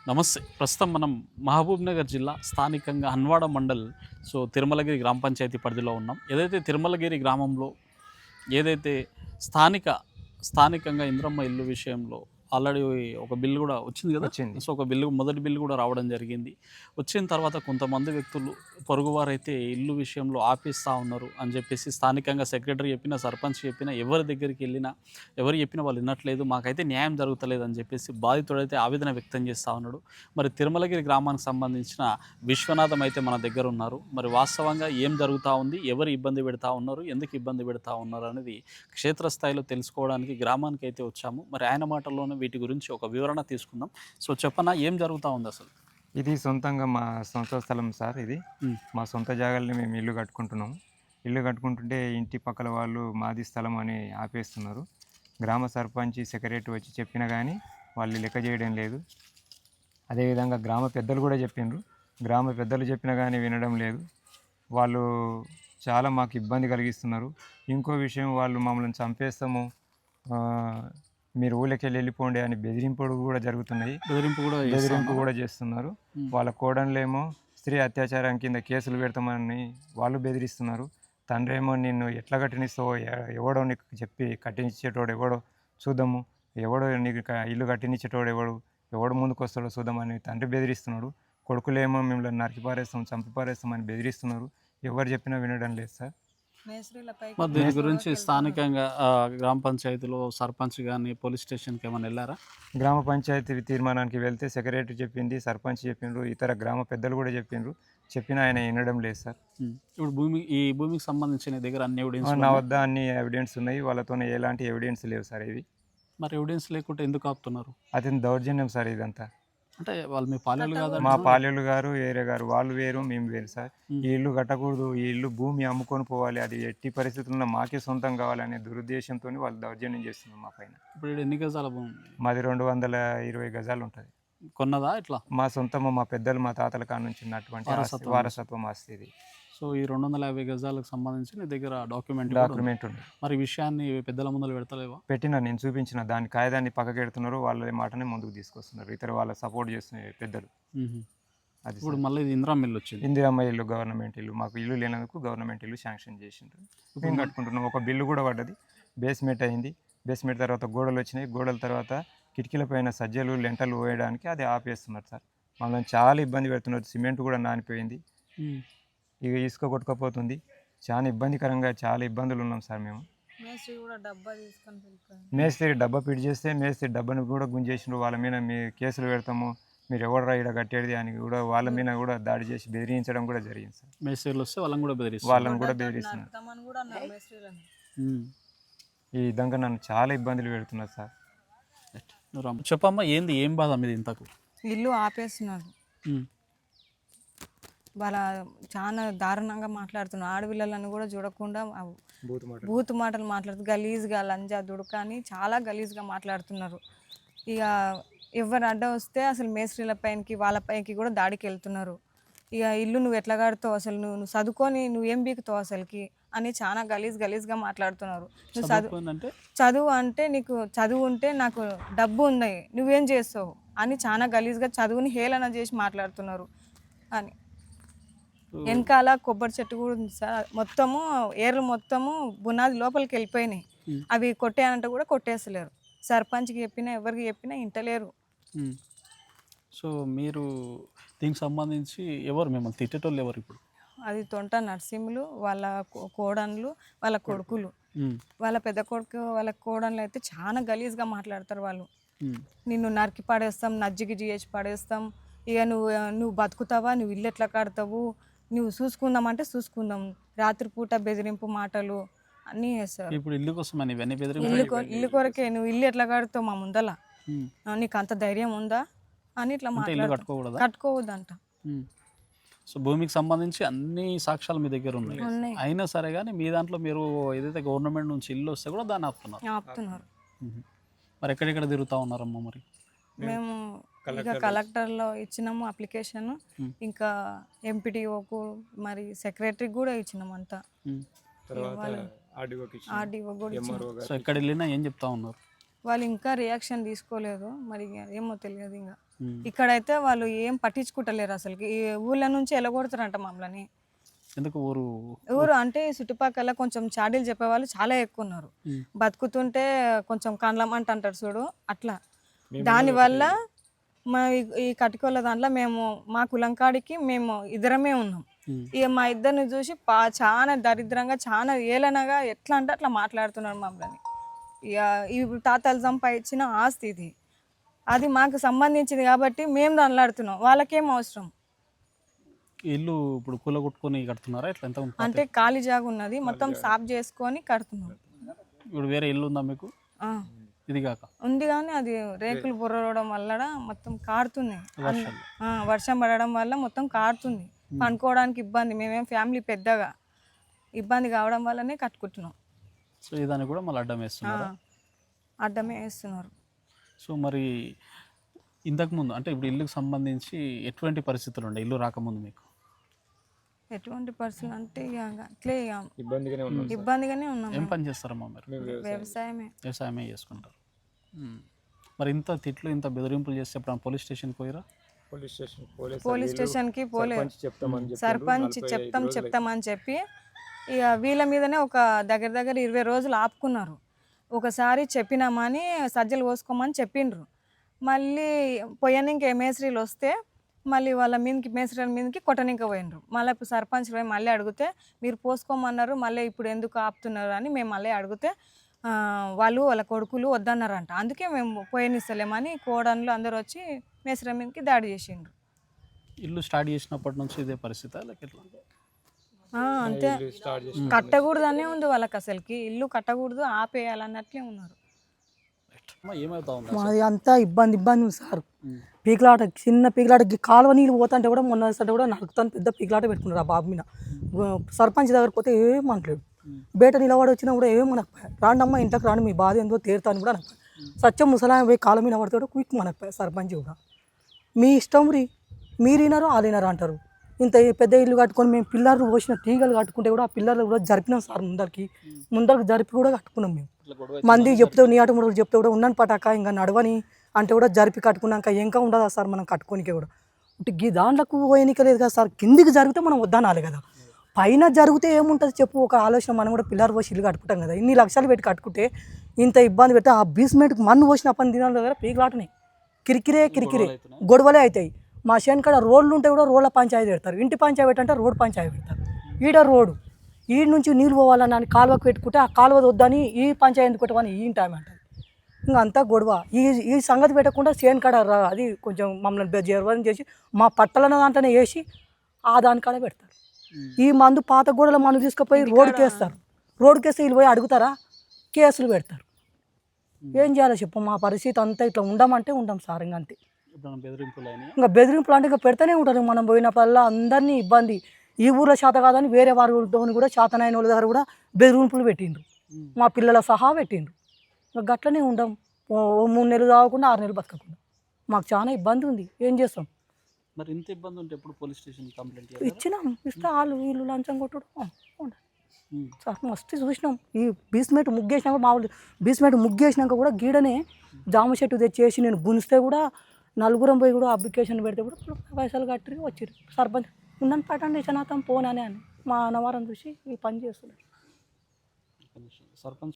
నమస్తే. ప్రస్తుతం మనం మహబూబ్‌నగర్ జిల్లా స్థానికంగా హన్వాడ మండల్ తిరుమలగిరి గ్రామ పంచాయతీ పరిధిలో ఉన్నాం. ఏదైతే తిరుమలగిరి గ్రామంలో ఏదైతే స్థానిక స్థానికంగా ఇందిరమ్మ ఇల్లు విషయంలో ఆల్రెడీ ఒక బిల్ కూడా వచ్చింది కదా. వచ్చింది. ఒక బిల్లు మొదటి బిల్లు కూడా రావడం జరిగింది. వచ్చిన తర్వాత కొంతమంది వ్యక్తులు పొరుగువారైతే ఇల్లు విషయంలో ఆపేస్తూ ఉన్నారు అని చెప్పేసి స్థానికంగా సెక్రటరీ చెప్పినా, సర్పంచ్ చెప్పినా, ఎవరి దగ్గరికి వెళ్ళినా ఎవరు చెప్పినా వాళ్ళు వినట్లేదు, మాకైతే న్యాయం జరుగుతలేదు అని చెప్పేసి బాధితుడైతే ఆవేదన వ్యక్తం చేస్తూ ఉన్నాడు. మరి తిరుమలగిరి గ్రామానికి సంబంధించిన విశ్వనాథం అయితే మన దగ్గర ఉన్నారు. మరి వాస్తవంగా ఏం జరుగుతూ ఉంది, ఎవరు ఇబ్బంది పెడతా ఉన్నారు, ఎందుకు ఇబ్బంది పెడతా ఉన్నారు అనేది క్షేత్రస్థాయిలో తెలుసుకోవడానికి గ్రామానికి అయితే వచ్చాము. మరి ఆయన మాటల్లోనే వీటి గురించి ఒక వివరణ తీసుకుందాం. చెప్పనా ఏం జరుగుతూ ఉంది అసలు? ఇది సొంతంగా మా సొంత స్థలం సార్ ఇది. మా సొంత జాగాలని మేము ఇల్లు కట్టుకుంటున్నాము. ఇల్లు కట్టుకుంటుంటే ఇంటి పక్కల వాళ్ళు మాది స్థలం అని ఆపేస్తున్నారు. గ్రామ సర్పంచ్, సెక్రటరీ వచ్చి చెప్పినా కానీ వాళ్ళు లెక్క చేయడం లేదు. అదేవిధంగా గ్రామ పెద్దలు కూడా చెప్పిండ్రు. గ్రామ పెద్దలు చెప్పినా కానీ వినడం లేదు. వాళ్ళు చాలా మాకు ఇబ్బంది కలిగిస్తున్నారు. ఇంకో విషయం, వాళ్ళు మమ్మల్ని చంపేస్తాము, మీరు ఊళ్ళకెళ్ళి వెళ్ళిపోండి అని బెదిరింపుడు కూడా జరుగుతున్నాయి. బెదిరింపు కూడా చేస్తున్నారు. వాళ్ళ కోడన్లేమో స్త్రీ అత్యాచారం కింద కేసులు పెడతామని వాళ్ళు బెదిరిస్తున్నారు. తండ్రి ఏమో నిన్ను ఎట్లా కట్టినిస్తావో, ఎవడో నీకు చెప్పి కట్టించేటోడు ఎవడో చూద్దాము, ఎవడో నీకు ఇల్లు కట్టినిచ్చేటోడు ఎవడు ముందుకు వస్తాడో చూద్దామని తండ్రి బెదిరిస్తున్నాడు. కొడుకులేమో మిమ్మల్ని నరికి పారేస్తాం, చంపి పారేస్తామని బెదిరిస్తున్నారు. ఎవరు చెప్పినా వినడం లేదు సార్. మరి దీని గురించి స్థానికంగా గ్రామ పంచాయతీలో సర్పంచ్ కానీ పోలీస్ స్టేషన్కి ఏమైనా వెళ్ళారా? గ్రామ పంచాయతీ తీర్మానానికి వెళ్తే సెక్రటరీ చెప్పింది, సర్పంచ్ చెప్పిండ్రు, ఇతర గ్రామ పెద్దలు కూడా చెప్పిండ్రు. చెప్పినా ఆయన వినడం లేదు సార్. ఇప్పుడు ఈ భూమికి సంబంధించిన దగ్గర అన్ని ఎవిడెన్స్ నా వద్ద అన్ని ఎవిడెన్స్ ఉన్నాయి. వాళ్ళతో ఎలాంటి ఎవిడెన్స్ లేవు సార్ ఇవి. మరి ఎవిడెన్స్ లేకుంటే ఎందుకు ఆపుతున్నారు? అతని దౌర్జన్యం సార్ ఇదంతా. అంటే వాళ్ళు మీ పాలేళ్ళు కాదు? మా పాలేళ్ళు గారు, ఏరే గారు, వాళ్ళు వేరు, మేము వేరు సార్. ఈ ఇల్లు కట్టకూడదు, ఈ ఇల్లు భూమి అమ్ముకొని పోవాలి, అది ఎట్టి పరిస్థితుల్లో మాకే సొంతం కావాలనే దురుద్దేశంతో వాళ్ళు దౌర్జన్యం చేస్తున్నారు మా పైన. ఇప్పుడు ఎన్ని గజాల భూమి? మాది 220 గజాలు ఉంటుంది. కొన్నదా ఇట్లా? మా సొంతము, మా పెద్దలు, మా తాతల కాడ నుంచి ఉన్నటువంటి వారసత్వం ఆస్తి ఇది. ఈ 250 గజాలకు సంబంధించి నీ దగ్గర డాక్యుమెంట్ ఉంది. మరి విషయాన్ని పెద్దల ముందు పెడతలేవా? పెట్టినా, నేను చూపించిన దాని కాయదాన్ని పక్కకి పెడుతున్నారు. వాళ్ళ మాటనే ముందుకు తీసుకొస్తున్నారు. ఇతర వాళ్ళ సపోర్ట్ చేస్తున్నారు పెద్దలు. అది ఇప్పుడు మళ్ళీ ఇది ఇందిరమ్మ ఇల్లు వచ్చింది. ఇందిరమ్మ ఇల్లు గవర్నమెంట్ ఇల్లు. మాకు ఇల్లు లేనందుకు గవర్నమెంట్ ఇల్లు శాంక్షన్ చేసిండ్రు. మేము కట్టుకుంటున్నాం. ఒక బిల్లు కూడా పడ్డది. బేస్మెంట్ అయింది. బేస్మెంట్ తర్వాత గోడలు వచ్చినాయి. గోడల తర్వాత కిటికీల పైన సజ్జలు, లెంటలు పోయడానికి అది ఆపేస్తున్నారు సార్. మమ్మల్ని చాలా ఇబ్బంది పెడుతున్నారు. సిమెంట్ కూడా నానిపోయింది. ఇక ఇసుక కొట్టుకపోతుంది. చాలా ఇబ్బందికరంగా, చాలా ఇబ్బందులు ఉన్నాం సార్ మేము. మేస్త్రి డబ్బా పిడి చేస్తే మేస్త్రి డబ్బాను కూడా గుంజేసిండ్రు. వాళ్ళ మీద మీ కేసులు పెడతాము, మీరు ఎవడరా ఇక్కడ కట్టేది అని కూడా వాళ్ళ మీద కూడా దాడి చేసి బెదిరించడం కూడా జరిగింది సార్. మేస్త్రీలు వస్తే వాళ్ళని కూడా బెదిరిస్తున్నారు. ఈ విధంగా నన్ను చాలా ఇబ్బందులు పెడుతున్నారు సార్. చెప్పమ్మా, ఏంది, ఏం బాధ మీద ఇంతకు? ఇల్లు ఆపేస్తున్నారు. వాళ్ళ చాలా దారుణంగా మాట్లాడుతున్నారు. ఆడపిల్లలను కూడా చూడకుండా బూత్ మాటలు మాట్లాడుతూ గలీజ్గా, లంజా, దుడుక అని చాలా గలీజ్గా మాట్లాడుతున్నారు. ఇక ఎవరు అడ్డ వస్తే అసలు మేస్త్రీల పైనకి వాళ్ళ పైకి కూడా దాడికి వెళ్తున్నారు. ఇక ఇల్లు నువ్వు ఎట్లా కడతావు, అసలు నువ్వు చదువుకొని నువ్వేం బీకుతావు అసలుకి అని చాలా గలీజ్గా మాట్లాడుతున్నారు. నువ్వు చదువు అంటే నీకు చదువు ఉంటే నాకు డబ్బు ఉంది, నువ్వేం చేస్తావు అని చాలా గలీజ్గా చదువుని హేళన చేసి మాట్లాడుతున్నారు అని. వెనకాల కొబ్బరి చెట్టు కూడా ఉంది సార్. మొత్తము ఏర్లు మొత్తము బునాది లోపలికి వెళ్ళిపోయినాయి. అవి కొట్టేయాలంటే కూడా కొట్టేస్తలేరు. సర్పంచ్కి చెప్పినా, ఎవరికి చెప్పినా ఇంటలేరు. సో మీరు దీనికి సంబంధించి ఎవరు మిమ్మల్ని తిట్టేటోళ్ళు ఎవరు ఇప్పుడు? అది తొంట నర్సింహులు, వాళ్ళ కోడన్లు, వాళ్ళ కొడుకులు. వాళ్ళ పెద్ద కొడుకు, వాళ్ళ కోడన్లు అయితే చాలా గలీజ్గా మాట్లాడతారు. వాళ్ళు నిన్ను నరికి పడేస్తాం, నజ్జిగి చేసి పడేస్తాం, ఇక నువ్వు బతుకుతావా, నువ్వు ఇల్లు ఎట్లా కడతావు, నువ్వు చూసుకుందామంటే చూసుకుందాం, రాత్రిపూట బెదిరింపు మాటలు అన్నీ చేస్తారు. ఇప్పుడు ఇల్లు కోసం ఇల్లు కొరకే నువ్వు ఇల్లు ఎట్లా కడతావు మా ముందల, నీకు అంత ధైర్యం ఉందా అని ఇట్లా మాట్లాడుకో కట్టుకోవద్దంట. సో భూమికి సంబంధించి అన్ని సాక్ష్యాలు మీ దగ్గర ఉన్నాయి. అయినా సరే కానీ మీ దాంట్లో మీరు ఏదైతే గవర్నమెంట్ నుంచి ఇల్లు వస్తే కూడా దాన్ని ఆపుతున్నారు. మరి ఎక్కడెక్కడ తిరుగుతూ ఉన్నారమ్మా? మరి మేము ఇక కలెక్టర్లో ఇచ్చినాము అప్లికేషన్, ఇంకా ఎంపీటీఓకు, మరి సెక్రటరీకి కూడా ఇచ్చినాము అంతా. ఆర్డీఓ కూడా. సో ఎక్కడ వెళ్ళినా ఏం చెప్తా ఉన్నారు? వాళ్ళు ఇంకా రియాక్షన్ తీసుకోలేదు, మరి ఇక ఏమో తెలియదు. ఇంకా ఉమ్. ఇక్కడైతే వాళ్ళు ఏం పట్టించుకుంటలేరు అసలుకి. ఈ ఊళ్ళ నుంచి ఎలగొడుతారంట మమ్మల్ని. ఎందుకు ఊరు ఊరు అంటే ఈ చుట్టుపక్కల కొంచెం చాడీలు చెప్పేవాళ్ళు చాలా ఎక్కువ ఉన్నారు. ఉమ్. బతుకుతుంటే కొంచెం కండ్లమంట అంటారు చూడు, అట్లా. దానివల్ల మా ఈ కటికోళ్ళ దాంట్లో మేము మా కులంకాడికి మేము ఇద్దరమే ఉన్నాం. ఉమ్. ఇక మా ఇద్దరిని చూసి చాలా దరిద్రంగా, చాలా ఏలనగా ఎట్లా అంటే అట్లా మాట్లాడుతున్నారు మమ్మల్ని. ఇక ఈ తాతలు సంపాదించిన ఆస్తి ఇది, అది మాకు సంబంధించింది కాబట్టి మేము దానిలాడుతున్నాం. వాళ్ళకేం అవసరం? ఇల్లు ఇప్పుడు కూలగొట్టుకొని కడుతున్నారా ఎట్లా ఎంత అంటే ఖాళీ జాగా ఉన్నది, మొత్తం సాఫ్ చేసుకొని కడుతున్నాం. ఇప్పుడు వేరే ఇల్లు ఉందా మీకు ఆ, ఇది కాక? ఉంది కానీ అది రేకులు బుర్రవడం వల్ల మొత్తం కారుతుంది. వర్షాలు. వర్షం పడడం వల్ల మొత్తం కారుతుంది. పనుకోవడానికి ఇబ్బంది. మేమేం ఫ్యామిలీ పెద్దగా ఇబ్బంది కావడం వల్లనే కట్టుకుంటున్నాం. సో ఇదాన్ని కూడా మళ్ళీ అడ్డం వేస్తున్నారు. అడ్డమే వేస్తున్నారు. సో మరి ఇంతకుముందు అంటే ఇప్పుడు ఇల్లుకు సంబంధించి ఎటువంటి పరిస్థితులు ఉండే ఇల్లు రాకముందు మీకు? ఎటువంటి పరిస్థితులు అంటే ఇక అట్లే ఇక ఇబ్బందిగానే ఉన్నాం. ఇబ్బందిగానే ఉన్నాం. ఏం మేము పని చేస్తారమ్మా మీరు? వ్యవసాయమే. వ్యవసాయమే చేసుకుంటారు. మరి ఇంత తిట్లు ఇంత బెదిరింపులు చేస్తే ఎప్పుడు పోలీస్ స్టేషన్కి పోయిరా? పోలీస్ స్టేషన్కి పోలేదు. సర్పంచ్ చెప్తామని చెప్పి ఇక వీళ్ళ మీదనే ఒక దగ్గర 20 రోజులు ఆపుకున్నారు. ఒకసారి చెప్పినామని సజ్జలు పోసుకోమని చెప్పిండ్రు. మళ్ళీ పొయ్యనింక మేస్త్రీలు వస్తే మళ్ళీ వాళ్ళ మీదకి మేస్త్రీల మీదకి కొట్టనింక పోయినరు. మళ్ళీ ఇప్పుడు సర్పంచ్ పోయి మళ్ళీ అడిగితే మీరు పోసుకోమన్నారు, మళ్ళీ ఇప్పుడు ఎందుకు ఆపుతున్నారు అని మేము మళ్ళీ అడిగితే వాళ్ళు వాళ్ళ కొడుకులు వద్దన్నారంట. అందుకే మేము పోయనిస్తలేమని కోడన్లు అందరూ వచ్చి మేస్త్రీల మీదకి దాడి చేసిండ్రు. ఇల్లు స్టార్ట్ చేసినప్పటి నుంచి ఇదే పరిస్థితి లేక ఎట్లా? అంతే, కట్టకూడదు అనే ఉంది వాళ్ళకి. అసలుకి ఇల్లు కట్టకూడదు, ఆపేయాలన్నట్లే ఉన్నారు. ఏమవుతా ఉంది? మాది అంతా ఇబ్బంది ఉంది సార్. పీకులాట, చిన్న పీకులాటకి కాలువ నీళ్ళు పోతుంటే కూడా మొన్న వస్తుంటే కూడా నడుకుతాను పెద్ద పీకులాట పెట్టుకున్నారు ఆ బాబు మీద. సర్పంచ్ దగ్గర పోతే ఏమంటలేడు. బయట నిలబడి వచ్చినా కూడా ఏమనకపోయా. రాండమ్మా ఇంట్లోకి రాండి, మీ బాధ ఏందో తీరుతాను కూడా అనకపోయా. సత్యం ముసలాయం పోయి కాలం మీద పడితే కూడా క్విక్ మనకపోయా సర్పంచ్ కూడా. మీ ఇష్టం మీరు వినరు వాళ్ళు వినరు అంటారు. ఇంత పెద్ద ఇల్లు కట్టుకొని మేము పిల్లర్లు పోసిన తీగలు కట్టుకుంటే కూడా ఆ పిల్లర్లు కూడా జరిపినాం సార్. ముందరికి జరిపి కూడా కట్టుకున్నాం మేము. మంది చెప్తే నీ ఆట ముడలు చెప్తే కూడా ఉన్నాను పటాక ఇంకా నడవని అంటే కూడా జరిపి కట్టుకున్నాక ఇంకా ఉండదా సార్ మనం కట్టుకోనికే కూడా. ఈ దాంట్లకు పోయనికలేదు కదా సార్. కిందికి జరిగితే మనం వద్దనాలి కదా, పైన జరిగితే ఏముంటుంది చెప్పు. ఒక ఆలోచన, మనం కూడా పిల్లర్ పోసి ఇల్లు కట్టుకుంటాం కదా, ఇన్ని లక్షలు పెట్టి కట్టుకుంటే ఇంత ఇబ్బంది పెడితే ఆ బేస్మెంట్కి మన్ను పోసిన పని దినాల దగ్గర పీకులాటనే కిరికిరే గొడవలే అవుతాయి. మా చేనుకాడ రోడ్లు ఉంటే కూడా రోడ్ల పంచాయతీ పెడతారు. ఇంటి పంచాయతీ అంటే రోడ్ పంచాయతీ పెడతారు. ఈడ రోడ్డు ఈ నుంచి నీళ్ళు పోవాలని కాలువకు పెట్టుకుంటే ఆ కాలువ వద్దని ఈ పంచాయతీ కొట్టమని ఈ టైం అంటారు. ఇంకా అంతా గొడవ. ఈ సంగతి పెట్టకుండా చేనుకాడ అది కొంచెం మమ్మల్ని జర్వరం చేసి మా పట్టలను దాంట్లోనే వేసి ఆ దానికాడ పెడతారు. ఈ మందు పాత గోడల మందు తీసుకుపోయి రోడ్డుకి వేస్తారు. రోడ్డుకి వేస్తే వీళ్ళు పోయి అడుగుతారా, కేసులు పెడతారు. ఏం చేయాలో చెప్పు. మా పరిస్థితి అంతా ఇట్లా ఉండమంటే ఉండం సార్. ఇంకా అంతే. ఇంకా బెదిరింపులు అంటే ఇంకా పెడతానే ఉంటారు. మనం పోయినప్పుడల్లా అందరినీ ఇబ్బంది. ఈ ఊళ్ళో చేత కాదని వేరే వారితో కూడా చేతనైన వాళ్ళ దగ్గర కూడా బెదిరింపులు పెట్టిండ్రు. మా పిల్లల సహా పెట్టిండ్రు. ఇంకా గట్లనే ఉండం. 3 నెలలు తాగకుండా 6 నెలలు బతకకుండా మాకు చాలా ఇబ్బంది ఉంది. ఏం చేస్తాం? మరి ఇంత ఇబ్బంది ఉంటే ఎప్పుడు పోలీస్ స్టేషన్ కంప్లైంట్ ఇచ్చినాం. ఇస్తే వాళ్ళు వీళ్ళు లంచం కొట్టడం సార్ మస్తు చూసినాం. ఈ బీస్మెంట్ ముగ్గేసినాక మామూలు బీస్మెంట్ ముగ్గేసినాక కూడా గీడనే జామ చెట్టు తెచ్చేసి నేను గునిస్తే కూడా నలుగురం పోయి కూడా అప్లికేషన్ పెడితే కూడా పైసలు కట్టి వచ్చారు. సర్పంచ్ ఉన్నాను పట్టండి చనాతం పోనానే అని మా అన్నవారం చూసి ఈ పని చేస్తున్నారు. సర్పంచ్